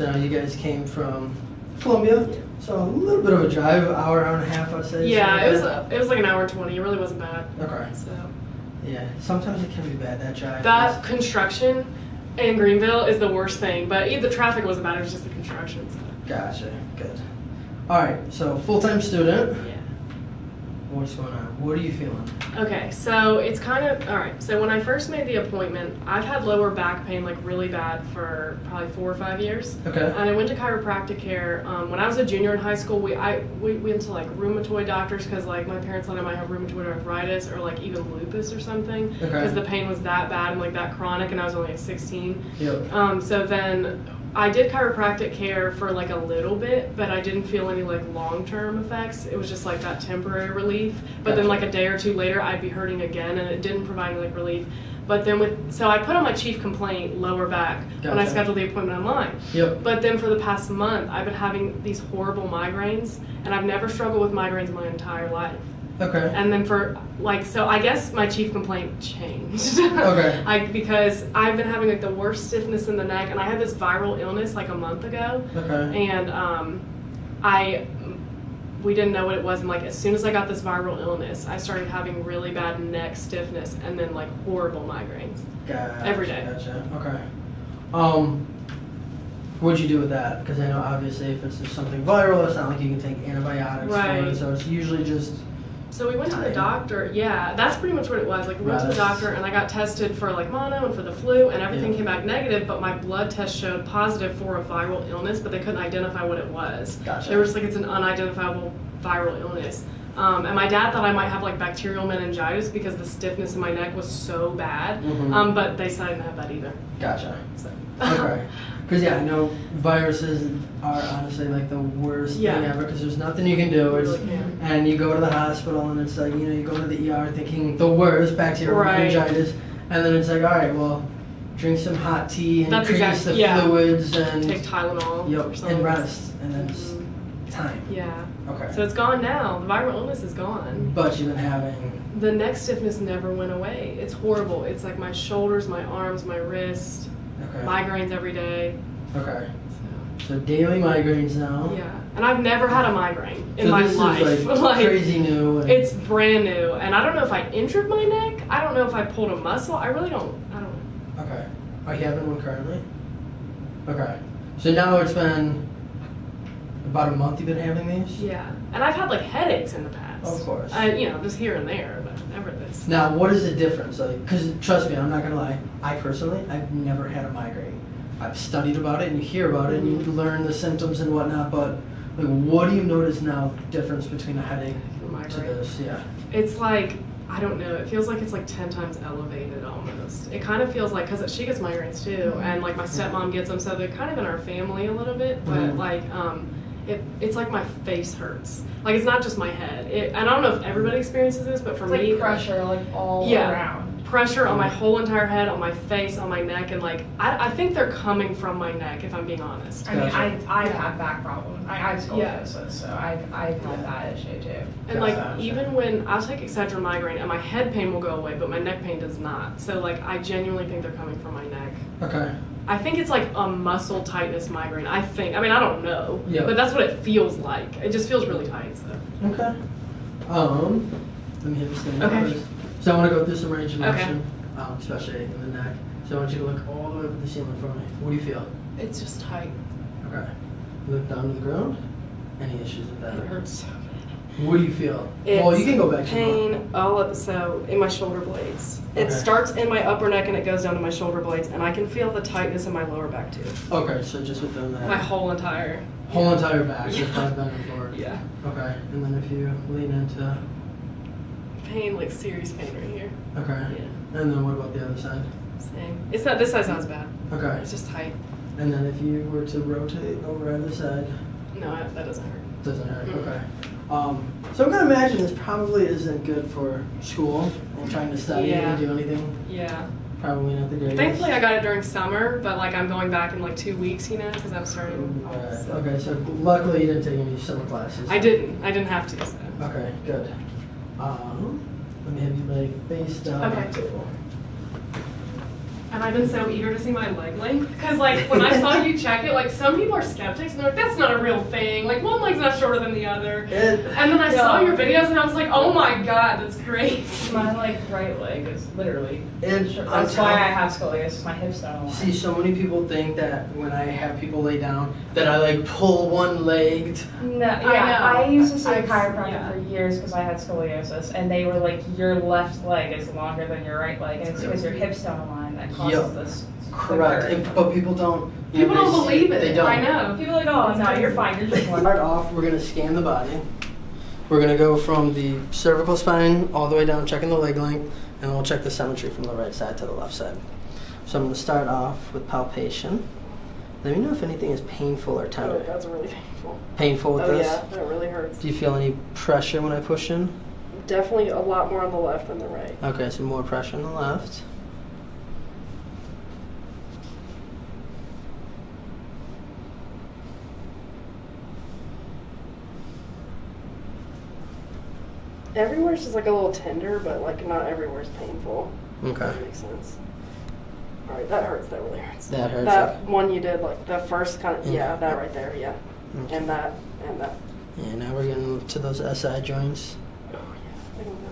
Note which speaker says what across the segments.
Speaker 1: So now you guys came from Columbia, so a little bit of a drive, hour and a half, I'd say.
Speaker 2: Yeah, it was like an hour and 20. It really wasn't bad.
Speaker 1: Okay.
Speaker 2: So.
Speaker 1: Yeah, sometimes it can be bad, that drive.
Speaker 2: That construction in Greenville is the worst thing, but the traffic wasn't bad, it was just the construction. So.
Speaker 1: Gotcha, good. All right, so full-time student.
Speaker 2: Yeah.
Speaker 1: What's going on? What are you feeling?
Speaker 2: Okay, so it's kind of, all right, so when I first made the appointment, I've had lower back pain like really bad for probably 4 or 5 years.
Speaker 1: Okay.
Speaker 2: And I went to chiropractic care. When I was a junior in high school, we went to like rheumatoid doctors because like my parents thought I might have rheumatoid arthritis or like even lupus or something.
Speaker 1: Okay.
Speaker 2: Because the pain was that bad and like that chronic, and I was only like 16.
Speaker 1: Yep.
Speaker 2: So then I did chiropractic care for like a little bit, but I didn't feel any like long-term effects. It was just like that temporary relief. But then like a day or two later, I'd be hurting again, and it didn't provide any like relief. But then so I put on my chief complaint, lower back, when I scheduled the appointment online.
Speaker 1: Yep.
Speaker 2: But then for the past month, I've been having these horrible migraines, and I've never struggled with migraines my entire life.
Speaker 1: Okay.
Speaker 2: And then for like, so I guess my chief complaint changed.
Speaker 1: Okay.
Speaker 2: Because I've been having like the worst stiffness in the neck, and I had this viral illness like a month ago.
Speaker 1: Okay.
Speaker 2: And we didn't know what it was, and like as soon as I got this viral illness, I started having really bad neck stiffness and then like horrible migraines.
Speaker 1: Gotcha.
Speaker 2: Every day.
Speaker 1: Gotcha. Okay. What'd you do with that? Because I know obviously if it's just something viral, it's not like you can take antibiotics for it, so it's usually just.
Speaker 2: So we went to the doctor. Yeah, that's pretty much what it was. Like we went to the doctor, and I got tested for like mono and for the flu, and everything came back negative. But my blood test showed positive for a viral illness, but they couldn't identify what it was.
Speaker 1: Gotcha.
Speaker 2: They were just like, it's an unidentifiable viral illness. And my dad thought I might have like bacterial meningitis because the stiffness in my neck was so bad.
Speaker 1: Mm-hmm.
Speaker 2: But they said I didn't have that either.
Speaker 1: Gotcha.
Speaker 2: So.
Speaker 1: Okay. Because yeah, I know viruses are honestly like the worst thing ever because there's nothing you can do. It's,
Speaker 2: really can.
Speaker 1: And you go to the hospital and it's like, you go to the ER thinking the worst, bacterial meningitis, and then it's like, all right, well, drink some hot tea and increase the fluids and
Speaker 2: take Tylenol.
Speaker 1: Yep, and rest, and then it's time.
Speaker 2: Yeah.
Speaker 1: Okay.
Speaker 2: So it's gone now. The viral illness is gone.
Speaker 1: But you've been having.
Speaker 2: The neck stiffness never went away. It's horrible. It's like my shoulders, my arms, my wrists.
Speaker 1: Okay.
Speaker 2: Migraines every day.
Speaker 1: Okay. So daily migraines now.
Speaker 2: Yeah. And I've never had a migraine in my life.
Speaker 1: Is like crazy new.
Speaker 2: It's brand new. And I don't know if I injured my neck. I don't know if I pulled a muscle. I don't know.
Speaker 1: Okay. Are you having one currently? Okay. So now it's been about a month you've been having these?
Speaker 2: Yeah. And I've had like headaches in the past.
Speaker 1: Of course.
Speaker 2: Just here and there, but never this.
Speaker 1: Now, what is the difference? Like, because trust me, I'm not gonna lie. I personally, I've never had a migraine. I've studied about it, and you hear about it, and you learn the symptoms and whatnot. But like, what do you notice now? Difference between a headache to this? Yeah.
Speaker 2: It's like, I don't know. It feels like it's like 10 times elevated almost. It kind of feels like, because she gets migraines too, and like my stepmom gets them, so they're kind of in our family a little bit. But like, it's like my face hurts. Like it's not just my head. And I don't know if everybody experiences this, but for me,
Speaker 3: like pressure, like all around.
Speaker 2: Pressure on my whole entire head, on my face, on my neck, and like I think they're coming from my neck, if I'm being honest.
Speaker 3: I mean, I've had back problems. I have scoliosis, so I've had that issue too.
Speaker 2: And like even when I'll take Excedrin migraine, and my head pain will go away, but my neck pain does not. So like I genuinely think they're coming from my neck.
Speaker 1: Okay.
Speaker 2: I think it's like a muscle tightness migraine. I mean, I don't know,
Speaker 1: but
Speaker 2: that's what it feels like. It just feels really tight. So.
Speaker 1: Okay. Let me hit this thing first. So I want to go through some range of motion, especially in the neck. So I want you to look all the way up at the ceiling for me. What do you feel?
Speaker 2: It's just tight.
Speaker 1: Okay. Look down to the ground. Any issues with that?
Speaker 2: It hurts so bad.
Speaker 1: What do you feel? Well, you can go back to
Speaker 2: pain all up, so in my shoulder blades. It starts in my upper neck and it goes down to my shoulder blades, and I can feel the tightness in my lower back too.
Speaker 1: Okay, so just within that.
Speaker 2: My whole entire
Speaker 1: back, just back and forward.
Speaker 2: Yeah.
Speaker 1: Okay, and then if you lean into.
Speaker 2: Pain, like serious pain right here.
Speaker 1: Okay.
Speaker 2: Yeah.
Speaker 1: And then what about the other side?
Speaker 2: Same. It's not, this side's not as bad.
Speaker 1: Okay.
Speaker 2: It's just tight.
Speaker 1: And then if you were to rotate over either side.
Speaker 2: No, that doesn't hurt.
Speaker 1: Doesn't hurt, okay. So I'm gonna imagine this probably isn't good for school and trying to study and do anything.
Speaker 2: Yeah.
Speaker 1: Probably not the greatest.
Speaker 2: Thankfully I got it during summer, but like I'm going back in like 2 weeks, because I'm starting.
Speaker 1: So. Okay, so luckily you didn't take any summer classes.
Speaker 2: I didn't have to. So.
Speaker 1: Okay, good. Let me have you lay face down on the table.
Speaker 2: And I've been so eager to see my leg length because, like, when I saw you check it, like, some people are skeptics and they're like, that's not a real thing. Like, one leg's not shorter than the other. And then I saw your videos and I was like, oh my god, that's great.
Speaker 3: My like right leg is literally. That's why I have scoliosis. My hips don't align.
Speaker 1: See, so many people think that when I have people lay down, that I like pull one leg.
Speaker 3: No, I used to see a chiropractor for years because I had scoliosis, and they were like, your left leg is longer than your right leg, and it's because your hips don't align that causes this.
Speaker 1: Correct. But people don't.
Speaker 2: People don't believe it.
Speaker 1: They don't.
Speaker 2: I know.
Speaker 3: People are like, oh no, you're fine. You're just one.
Speaker 1: Start off, we're gonna scan the body. We're gonna go from the cervical spine all the way down, checking the leg length, and we'll check the symmetry from the right side to the left side. So I'm gonna start off with palpation. Let me know if anything is painful or tender.
Speaker 2: Oh, that's really painful.
Speaker 1: Painful with this?
Speaker 2: Yeah, that really hurts.
Speaker 1: Do you feel any pressure when I push in?
Speaker 2: Definitely a lot more on the left than the right.
Speaker 1: Okay, so more pressure on the left.
Speaker 2: Everywhere's just like a little tender, but like not everywhere's painful.
Speaker 1: Okay.
Speaker 2: That makes sense. All right, that hurts. That really hurts.
Speaker 1: That hurts.
Speaker 2: That one you did, like the first kind of,
Speaker 1: Yeah.
Speaker 2: that right there, yeah.
Speaker 1: Okay.
Speaker 2: And that.
Speaker 1: Yeah, now we're getting to those SI joints.
Speaker 2: Oh yeah, I don't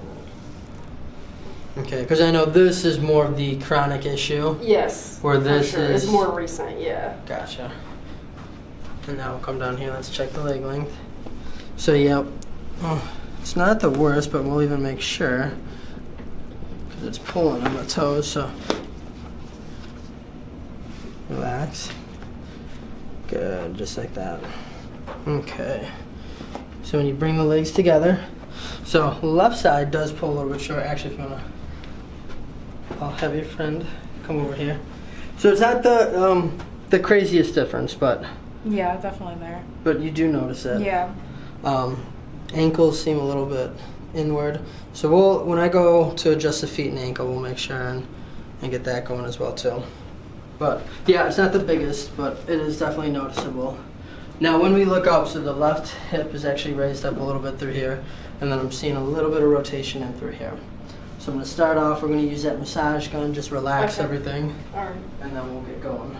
Speaker 2: know.
Speaker 1: Okay, because I know this is more of the chronic issue.
Speaker 2: Yes.
Speaker 1: Where this
Speaker 2: for sure.
Speaker 1: is.
Speaker 2: It's more recent, yeah.
Speaker 1: Gotcha. And now we'll come down here. Let's check the leg length. So, yep. Oh, it's not the worst, but we'll even make sure. Because it's pulling on the toes, so. Relax. Good, just like that. Okay. So when you bring the legs together, so left side does pull a little bit short. Actually, if you want to, I'll have your friend come over here. So it's not the craziest difference, but
Speaker 3: Yeah, definitely there.
Speaker 1: but you do notice it.
Speaker 3: Yeah.
Speaker 1: Ankles seem a little bit inward. So when I go to adjust the feet and ankle, we'll make sure and get that going as well too. But yeah, it's not the biggest, but it is definitely noticeable. Now when we look up, so the left hip is actually raised up a little bit through here, and then I'm seeing a little bit of rotation in through here. So I'm going to start off, we're going to use that massage gun, just relax everything,
Speaker 2: All right.
Speaker 1: and then we'll get going.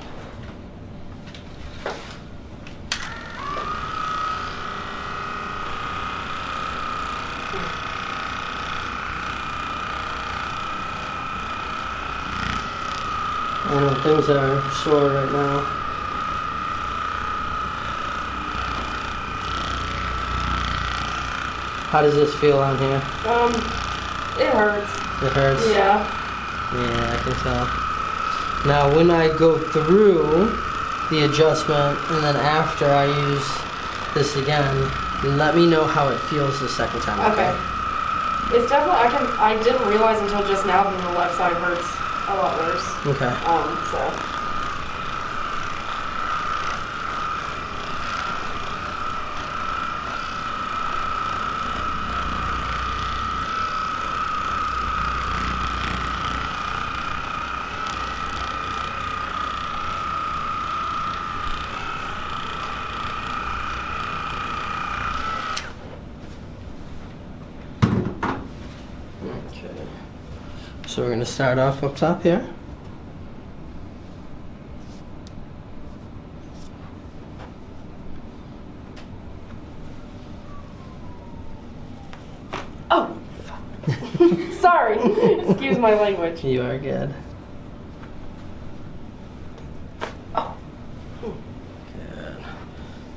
Speaker 1: I know things are sore right now. How does this feel on here?
Speaker 2: It hurts.
Speaker 1: It hurts?
Speaker 2: Yeah.
Speaker 1: Yeah, I can tell. Now when I go through the adjustment and then after I use this again, let me know how it feels the second time.
Speaker 2: Okay. It's definitely, I didn't realize until just now that the left side hurts a lot worse.
Speaker 1: Okay.
Speaker 2: So.
Speaker 1: Okay. So we're going to start off up top here.
Speaker 2: Oh, sorry. Excuse my language.
Speaker 1: You are good.
Speaker 2: Oh.
Speaker 1: Good.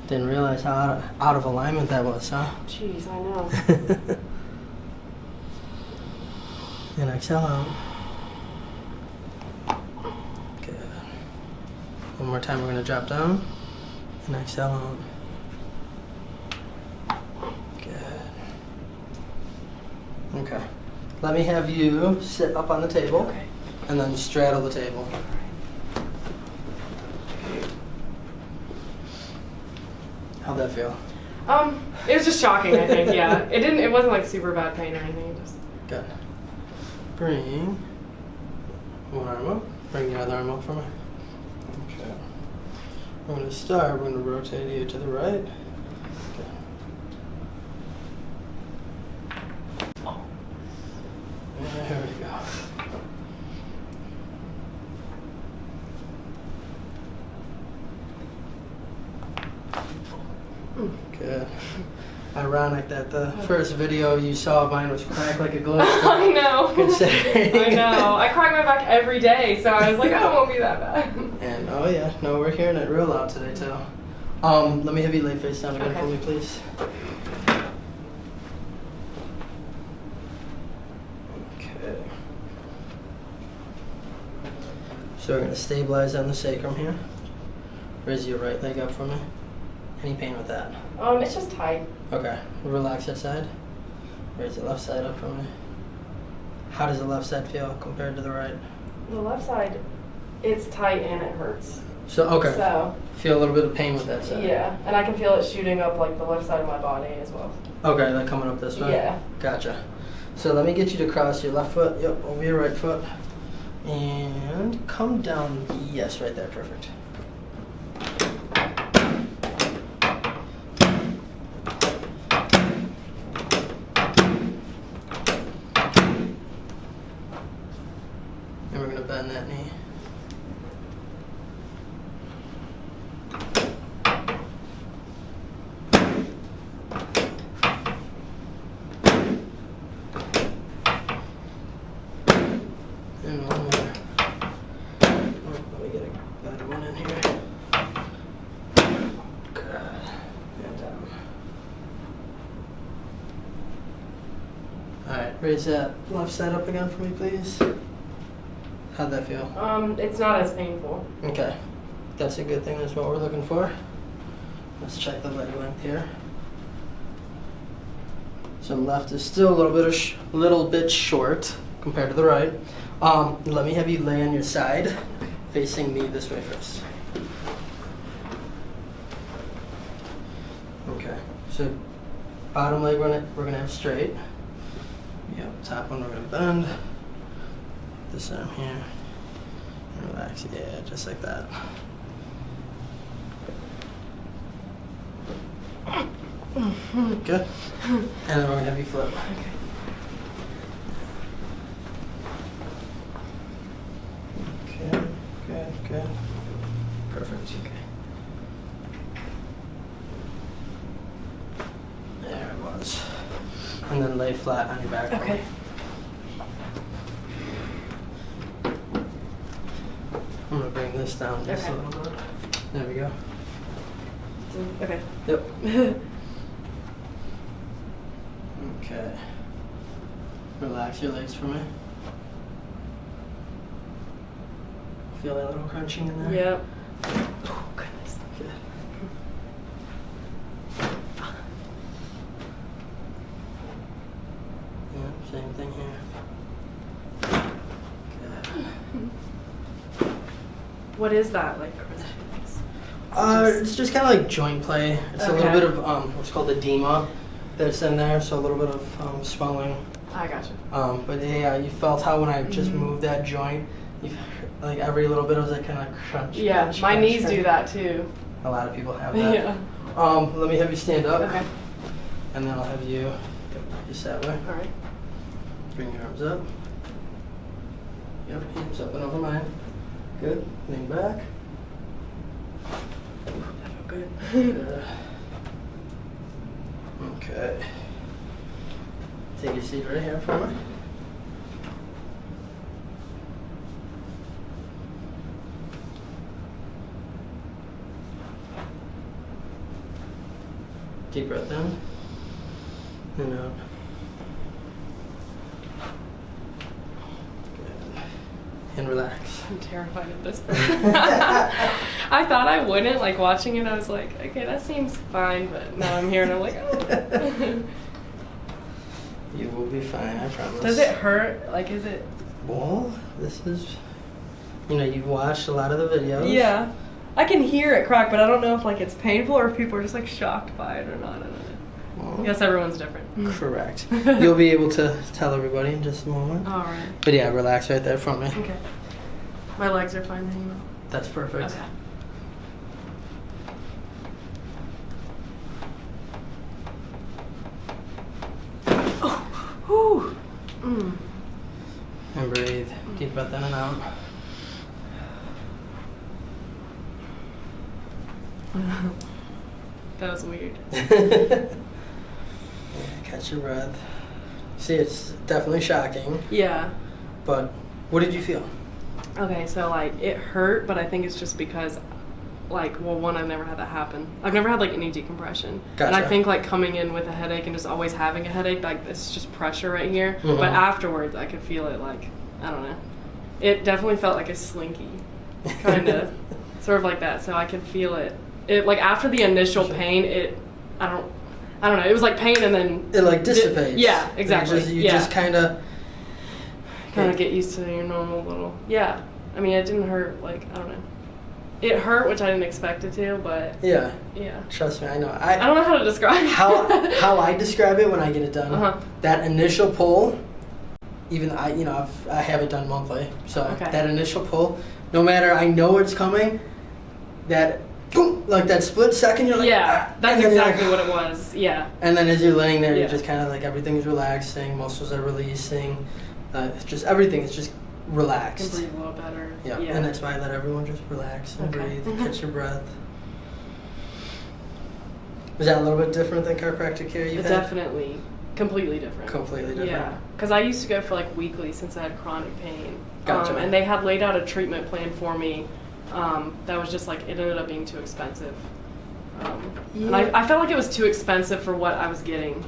Speaker 1: Didn't realize how out of alignment that was, huh?
Speaker 2: Jeez, I know.
Speaker 1: And exhale out. Good. One more time, we're going to drop down. And exhale out. Good. Okay. Let me have you sit up on the table.
Speaker 2: Okay.
Speaker 1: And then straddle the table. How'd that feel?
Speaker 2: It was just shocking, I think, yeah. It wasn't like super bad pain or anything, it just.
Speaker 1: Good. Bring one arm up. Bring the other arm up for me. Okay. We're going to start. We're going to rotate you to the right. Okay. Oh. There we go. Ironic that the first video you saw of mine was cracked like a glove.
Speaker 2: I know.
Speaker 1: Considering.
Speaker 2: I know. I crack my back every day, so I was like, oh, it won't be that bad.
Speaker 1: And oh yeah, no, we're hearing it real loud today too. Let me have you lay face down again
Speaker 2: Okay.
Speaker 1: for me, please. Okay. So we're gonna stabilize on the sacrum here. Raise your right leg up for me. Any pain with that?
Speaker 2: It's just tight.
Speaker 1: Okay. Relax that side. Raise the left side up for me. How does the left side feel compared to the right?
Speaker 2: The left side, it's tight and it hurts.
Speaker 1: So okay.
Speaker 2: So
Speaker 1: Feel a little bit of pain with that side.
Speaker 2: yeah, and I can feel it shooting up like the left side of my body as well.
Speaker 1: Okay, like coming up this way?
Speaker 2: Yeah.
Speaker 1: Gotcha. So let me get you to cross your left foot, yep, over your right foot. And come down, yes, right there, perfect. And we're gonna bend that knee. And one more. Oh, let me get a better one in here. Good. And down. Alright, raise that left side up again for me, please. How'd that feel?
Speaker 2: It's not as painful.
Speaker 1: Okay. That's a good thing. That's what we're looking for. Let's check the leg length here. So left is still a little bit short compared to the right. Let me have you lay on your side, facing me this way first. Okay. So bottom leg we're gonna have straight. Yep. Top one we're gonna bend. This arm here. And relax. Yeah, just like that. Good. And then we're gonna have you flip.
Speaker 2: Okay.
Speaker 1: Okay, good. Perfect. Okay. There it was. And then lay flat on your back.
Speaker 2: Okay.
Speaker 1: I'm gonna bring this down just
Speaker 2: Okay.
Speaker 1: a little bit. There we go.
Speaker 2: Okay.
Speaker 1: Yep. Okay. Relax your legs for me. Feel that little crunching in there?
Speaker 2: Yep.
Speaker 1: Oh, goodness. Good. Yeah, same thing here. Good.
Speaker 2: What is that like?
Speaker 1: It's just kind of like joint play. It's a little
Speaker 2: Okay.
Speaker 1: bit of what's called edema that's in there, so a little bit of swelling.
Speaker 2: I gotcha.
Speaker 1: But yeah, you felt how when I just moved that joint, like every little bit was like kind of crunch.
Speaker 2: Yeah,
Speaker 1: crunch,
Speaker 2: my
Speaker 1: crunch,
Speaker 2: knees
Speaker 1: crunch.
Speaker 2: do that too.
Speaker 1: A lot of people have that.
Speaker 2: Yeah.
Speaker 1: Let me have you stand up.
Speaker 2: Okay.
Speaker 1: And then I'll have you just that way.
Speaker 2: All right.
Speaker 1: Bring your arms up. Yep, hips up and over mine. Good. Lean back.
Speaker 2: That felt good.
Speaker 1: Good. Okay. Take your seat right here for me. Deep breath in and out. Good. And relax.
Speaker 2: I'm terrified of this part. I thought I wouldn't, like watching it, I was like, okay, that seems fine, but now I'm here and I'm like, oh.
Speaker 1: You will be fine, I promise.
Speaker 2: Does it hurt? Like, is it?
Speaker 1: Well, this is, you've watched a lot of the videos.
Speaker 2: Yeah. I can hear it crack, but I don't know if like it's painful or if people are just like shocked by it or not. I don't know.
Speaker 1: Well,
Speaker 2: I guess everyone's different.
Speaker 1: correct. You'll be able to tell everybody in just a moment.
Speaker 2: All right.
Speaker 1: But yeah, relax right there for me.
Speaker 2: Okay. My legs are fine hanging out.
Speaker 1: That's perfect.
Speaker 2: Okay. Oh. Whew. Mm.
Speaker 1: And breathe. Deep breath in and out.
Speaker 2: That was weird.
Speaker 1: Catch your breath. See, it's definitely shocking,
Speaker 2: Yeah.
Speaker 1: but what did you feel?
Speaker 2: Okay, so like it hurt, but I think it's just because like, well, one, I've never had that happen. I've never had like any decompression.
Speaker 1: Gotcha.
Speaker 2: And I think like coming in with a headache and just always having a headache, like it's just pressure right here.
Speaker 1: Mhm.
Speaker 2: But afterwards I could feel it like, I don't know. It definitely felt like a slinky. Kind of. Sort of like that. So I could feel it. It like after the initial pain, I don't know. It was like pain and then
Speaker 1: It like dissipates.
Speaker 2: Yeah, exactly.
Speaker 1: You
Speaker 2: yeah.
Speaker 1: just kind of
Speaker 2: get used to your normal little. Yeah. I mean, it didn't hurt. Like, I don't know. It hurt, which I didn't expect it to, but
Speaker 1: Yeah.
Speaker 2: Yeah.
Speaker 1: Trust me, I know.
Speaker 2: I don't know how to describe it.
Speaker 1: how I describe it when I get it done.
Speaker 2: Uh-huh.
Speaker 1: That initial pull, even I have it done monthly. So
Speaker 2: Okay.
Speaker 1: that initial pull, no matter I know it's coming, that boom, like that split second, you're like,
Speaker 2: Yeah,
Speaker 1: "Ah,"
Speaker 2: that's
Speaker 1: and then you're
Speaker 2: exactly
Speaker 1: like,
Speaker 2: what it was. Yeah.
Speaker 1: And then as you're laying there,
Speaker 2: Yeah.
Speaker 1: you're just kind of like everything's relaxing, muscles are releasing, it's just everything is just
Speaker 2: Can
Speaker 1: relaxed.
Speaker 2: breathe a little better.
Speaker 1: Yeah. And that's why I let everyone just relax and
Speaker 2: Okay.
Speaker 1: breathe, catch your breath. Was that a little bit different than chiropractic care you had?
Speaker 2: Definitely. Completely different.
Speaker 1: Completely different.
Speaker 2: Yeah. Because I used to go for like weekly since I had chronic pain.
Speaker 1: Gotcha.
Speaker 2: And they had laid out a treatment plan for me that was just like, it ended up being too expensive. And I felt like it was too expensive for what I was getting.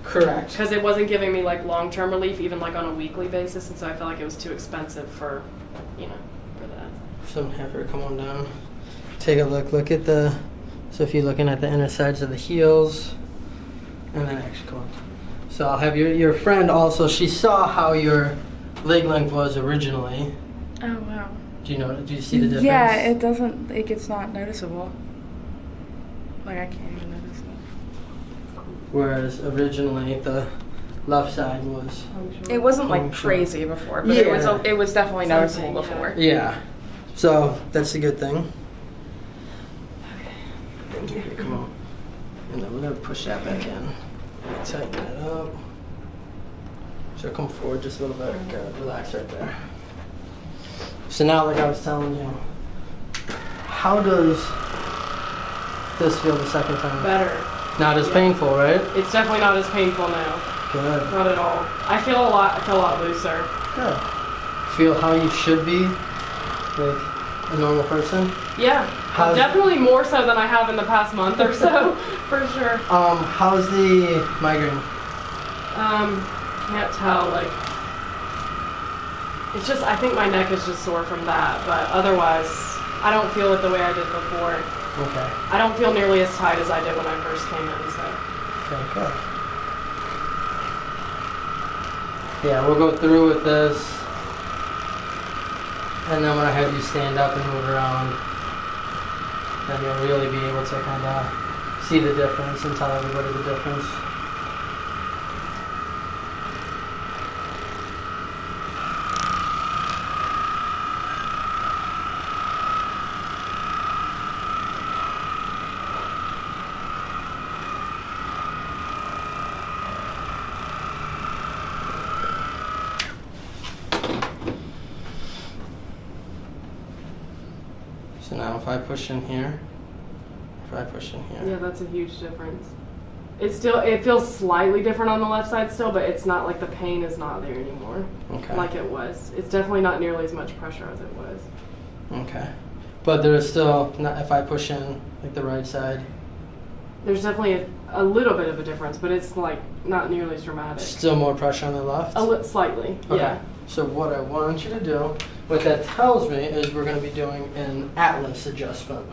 Speaker 1: Correct.
Speaker 2: Because it wasn't giving me like long-term relief, even like on a weekly basis, and so I felt like it was too expensive for that.
Speaker 1: So I'm have her come on down. Take a look. Look at the. So if you're looking at the inner sides of the heels, and then actually come on. So I'll have your friend also. She saw how your leg length was originally.
Speaker 3: Oh wow.
Speaker 1: Do you see the difference?
Speaker 3: Yeah, it doesn't. It's not noticeable. Like I can't even notice it.
Speaker 1: Whereas originally the left side was.
Speaker 3: It wasn't like
Speaker 1: Puncture.
Speaker 3: crazy before, but
Speaker 1: Yeah.
Speaker 3: it was definitely
Speaker 2: Something,
Speaker 3: noticeable before.
Speaker 1: Yeah. So that's a good thing.
Speaker 2: Thank you.
Speaker 1: Come on. And then we're gonna push that back in. Tighten that up. So come forward just a little bit. Good. Relax right there. So now, like I was telling you, how does this feel the second time?
Speaker 2: Better.
Speaker 1: Not as
Speaker 2: Yeah.
Speaker 1: painful, right?
Speaker 2: It's definitely not as painful now.
Speaker 1: Good.
Speaker 2: Not at all. I feel a lot looser.
Speaker 1: Good. Feel how you should be, like a normal person.
Speaker 2: Yeah.
Speaker 1: How's-
Speaker 2: Definitely more so than I have in the past month or so, for sure.
Speaker 1: How's the migraine?
Speaker 2: Can't tell, like, it's just, I think my neck is just sore from that, but otherwise, I don't feel it the way I did before.
Speaker 1: Okay.
Speaker 2: I don't feel nearly as tight as I did when I first came in, so.
Speaker 1: Okay, good. Yeah, we'll go through with this. And then when I have you stand up and move around, then you'll really be able to kind of see the difference and tell everybody the difference. So now if I push in here,
Speaker 2: Yeah, that's a huge difference. It feels slightly different on the left side still, but it's not like the pain is not there anymore.
Speaker 1: Okay.
Speaker 2: Like it was. It's definitely not nearly as much pressure as it was.
Speaker 1: Okay. But there is still, not, if I push in like the right side,
Speaker 2: There's definitely a little bit of a difference, but it's like not nearly as dramatic.
Speaker 1: still more pressure on the left?
Speaker 2: Slightly,
Speaker 1: Okay.
Speaker 2: yeah.
Speaker 1: So what I want you to do, what that tells me is we're going to be doing an atlas adjustment.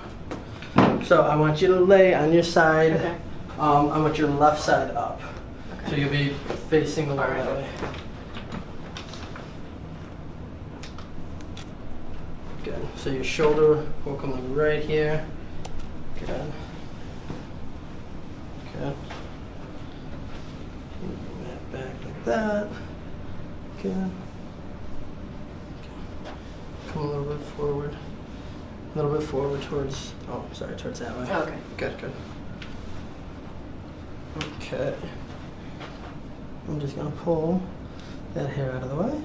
Speaker 1: So I want you to lay on your side.
Speaker 2: Okay.
Speaker 1: I want your left side up.
Speaker 2: Okay.
Speaker 1: So you'll be facing the wall
Speaker 2: Alright.
Speaker 1: that way. Good. So your shoulder will come like right here. Good. Good. Bring that back like that. Good. Come a little bit forward. A little bit forward towards, towards that way.
Speaker 2: Oh, okay.
Speaker 1: Good, good. Okay. I'm just gonna pull that hair out of the way.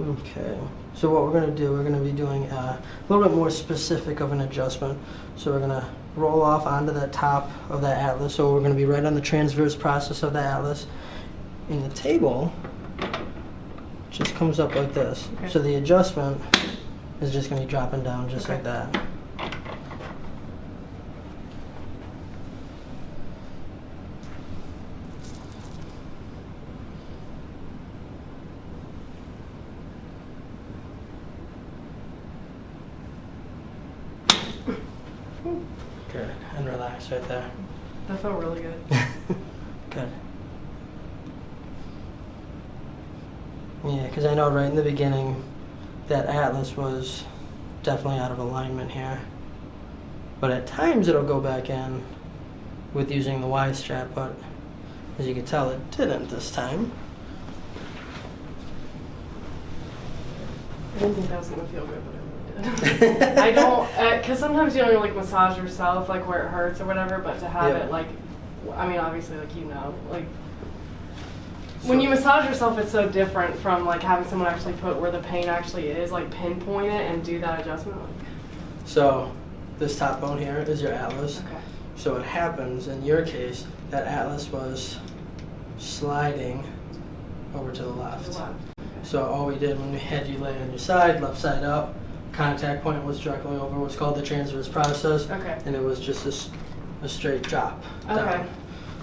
Speaker 1: Okay. So what we're gonna do, we're gonna be doing a little bit more specific of an adjustment. So we're gonna roll off onto the top of the atlas. So we're going to be right on the transverse process of the atlas. And the table just comes up like this.
Speaker 2: Okay.
Speaker 1: So the adjustment is just going to be dropping down just like that. Good. And relax right there.
Speaker 2: That felt really good.
Speaker 1: Good. Yeah, because I know right in the beginning that atlas was definitely out of alignment here. But at times it'll go back in with using the Y strap, but as you can tell it didn't this time.
Speaker 2: I didn't think that was going to feel good, but it really did. I don't, because sometimes you like massage yourself, like where it hurts or whatever, but to have it like, I mean, obviously, like, like, when you massage yourself, it's so different from like having someone actually put where the pain actually is, like pinpoint it and do that adjustment. Like.
Speaker 1: So this top bone here is your atlas.
Speaker 2: Okay.
Speaker 1: So what happens in your case, that atlas was sliding over to the left.
Speaker 2: To the left.
Speaker 1: So all we did when we had you lay on your side, left side up, contact point was directly over what's called the transverse process.
Speaker 2: Okay.
Speaker 1: And it was just a straight drop down.
Speaker 2: Okay.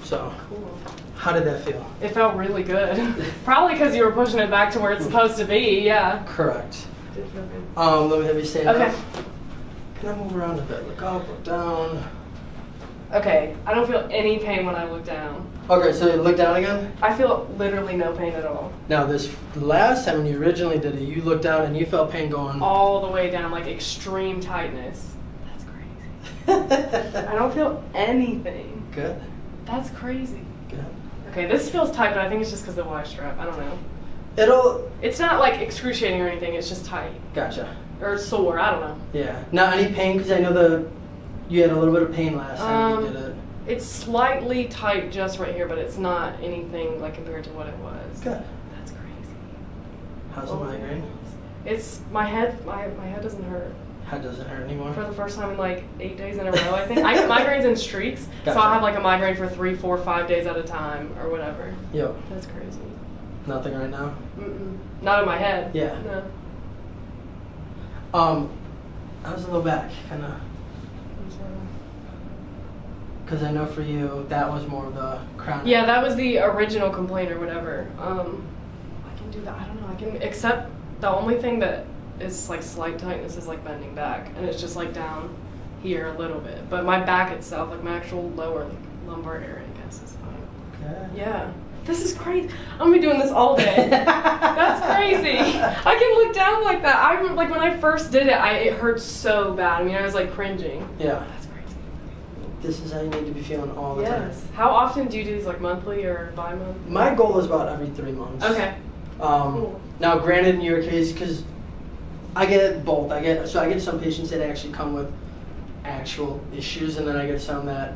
Speaker 1: So
Speaker 2: Cool.
Speaker 1: how did that feel?
Speaker 2: It felt really good. Probably because you were pushing it back to where it's supposed to be, yeah.
Speaker 1: Correct.
Speaker 2: It did feel good.
Speaker 1: Let me have you stand
Speaker 2: Okay.
Speaker 1: up. Can I move around a bit? Look up, look down.
Speaker 2: Okay, I don't feel any pain when I look down.
Speaker 1: Okay, so look down again.
Speaker 2: I feel literally no pain at all.
Speaker 1: Now this last time when you originally did it, you looked down and you felt pain going
Speaker 2: All the way down, like extreme tightness. That's crazy. I don't feel anything.
Speaker 1: Good.
Speaker 2: That's crazy.
Speaker 1: Good.
Speaker 2: Okay, this feels tight, but I think it's just because of the Y strap. I don't know.
Speaker 1: It's
Speaker 2: not like excruciating or anything. It's just tight
Speaker 1: gotcha.
Speaker 2: or sore. I don't know.
Speaker 1: Yeah. Not any pain because I know you had a little bit of pain last time you did it.
Speaker 2: It's slightly tight just right here, but it's not anything like compared to what it was.
Speaker 1: Good.
Speaker 2: That's crazy.
Speaker 1: How's the migraine?
Speaker 2: It's my head. My head doesn't hurt.
Speaker 1: How does it hurt anymore?
Speaker 2: For the first time in like 8 days in a row, I think. I get migraines in streaks,
Speaker 1: Gotcha.
Speaker 2: so I'll have like a migraine for 3, 4, 5 days at a time or whatever.
Speaker 1: Yo.
Speaker 2: That's crazy.
Speaker 1: Nothing right now?
Speaker 2: Mm-mm. Not in my head.
Speaker 1: Yeah.
Speaker 2: No.
Speaker 1: How's the low back? Kind of. Because I know for you, that was more of the chronic.
Speaker 2: Yeah, that was the original complaint or whatever. I can do that. I don't know. I can, except the only thing that is like slight tightness is like bending back, and it's just like down here a little bit. But my back itself, like my actual lower like lumbar area, I guess is fine.
Speaker 1: Okay.
Speaker 2: Yeah. This is crazy. I'm gonna be doing this all day. That's crazy. I can look down like that. I like when I first did it, it hurt so bad. I mean, I was like cringing.
Speaker 1: Yeah.
Speaker 2: That's crazy.
Speaker 1: This is how you need to be feeling all the time.
Speaker 2: Yes. How often do you do these, like monthly or bi-monthly?
Speaker 1: My goal is about every 3 months.
Speaker 2: Okay. Cool.
Speaker 1: Now, granted, in your case, because I get both. I get some patients that actually come with actual issues, and then I get some that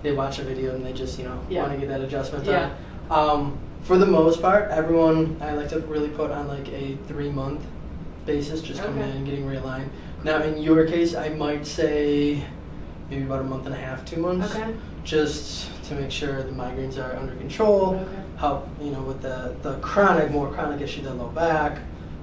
Speaker 1: they watch a video and they just want to get that adjustment done.
Speaker 2: Yeah.
Speaker 1: For the most part, everyone I like to really put on like a 3-month basis, just coming in and getting realigned. Now, in your case, I might say maybe about a month and a half, 2 months, just to make sure the migraines are under control. Help with the more chronic issue, the low back.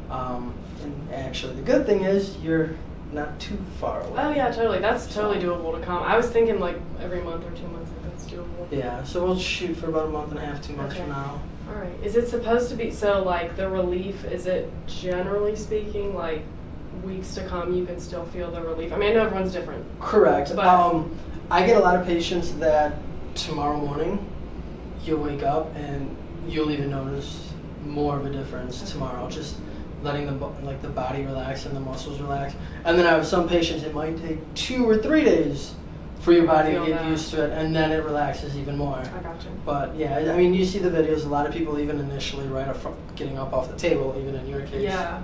Speaker 1: And actually, the good thing is you're not too far away.
Speaker 2: Oh yeah, totally. That's totally doable to come. I was thinking like every month or 2 months. If that's doable.
Speaker 1: Yeah. So we'll shoot for about a month and a half, 2 months from now.
Speaker 2: All right. Is it supposed to be so like the relief? Is it generally speaking like weeks to come you can still feel the relief? I mean, I know everyone's different.
Speaker 1: Correct.
Speaker 2: But
Speaker 1: I get a lot of patients that tomorrow morning you'll wake up and you'll even notice more of a difference tomorrow. Just letting the body relax and the muscles relax. And then I have some patients, it might take 2 or 3 days for your body to get used to it, and then it relaxes even more.
Speaker 2: I gotcha.
Speaker 1: But yeah, I mean, you see the videos, a lot of people even initially right up from getting up off the table, even in your case.
Speaker 2: Yeah.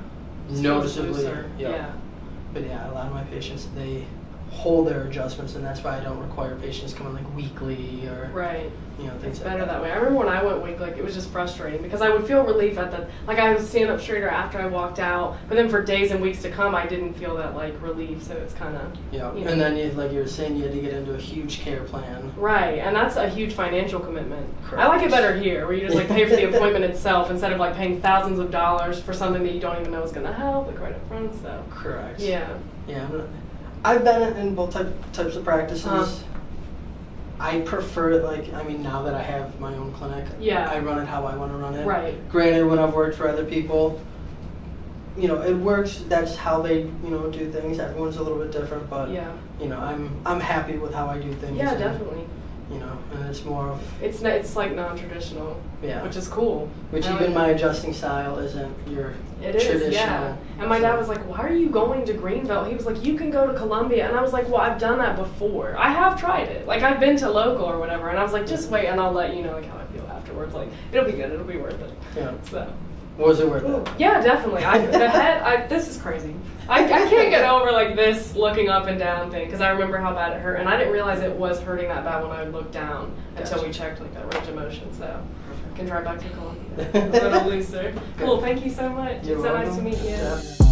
Speaker 1: Noticeably.
Speaker 2: Yeah.
Speaker 1: But yeah, a lot of my patients, they hold their adjustments, and that's why I don't require patients coming like weekly or
Speaker 2: Right.
Speaker 1: things
Speaker 2: It's
Speaker 1: like
Speaker 2: better that way. I remember when I went weekly, like, it was just frustrating because I would feel relief at the, like, I would stand up straighter after I walked out, but then for days and weeks to come, I didn't feel that, like, relief, so it's kind of,
Speaker 1: Yeah,
Speaker 2: you know.
Speaker 1: and then like you were saying, you had to get into a huge care plan.
Speaker 2: Right, and that's a huge financial commitment.
Speaker 1: Correct.
Speaker 2: I like it better here, where you just, like, pay for the appointment itself instead of, like, paying thousands of dollars for something that you don't even know is going to help, like, right up front, so.
Speaker 1: Correct.
Speaker 2: Yeah.
Speaker 1: Yeah, I've been in both types of practices. I prefer it, like, I mean, now that I have my own clinic,
Speaker 2: Yeah.
Speaker 1: I run it how I want to run it.
Speaker 2: Right.
Speaker 1: Granted, when I've worked for other people, it works. That's how they, do things. Everyone's a little bit different, but
Speaker 2: Yeah.
Speaker 1: I'm happy with how I do things.
Speaker 2: Yeah,
Speaker 1: and,
Speaker 2: definitely.
Speaker 1: And it's more of
Speaker 2: It's like non-traditional,
Speaker 1: yeah,
Speaker 2: which is cool.
Speaker 1: which
Speaker 2: I
Speaker 1: even
Speaker 2: like
Speaker 1: my
Speaker 2: it.
Speaker 1: adjusting style isn't your
Speaker 2: It is,
Speaker 1: traditional.
Speaker 2: yeah. And my dad was like, "Why are you going to Greenville?" He was like, "You can go to Columbia." And I was like, "Well, I've done that before. I have tried it. Like, I've been to local or whatever." And I was like, "Just wait, and I'll let you know like how I feel afterwards. Like, it'll be good. It'll be worth it."
Speaker 1: Yeah.
Speaker 2: So.
Speaker 1: Was it worth it?
Speaker 2: Yeah, definitely. This is crazy. I can't get over like this looking up and down thing because I remember how bad it hurt, and I didn't realize it was hurting that bad when I looked down until we checked like that range of motion. So I can drive back to Columbia a little looser. Cool. Thank you so much.
Speaker 1: You're
Speaker 2: It's so nice to
Speaker 1: welcome.
Speaker 2: meet you.
Speaker 1: Yeah.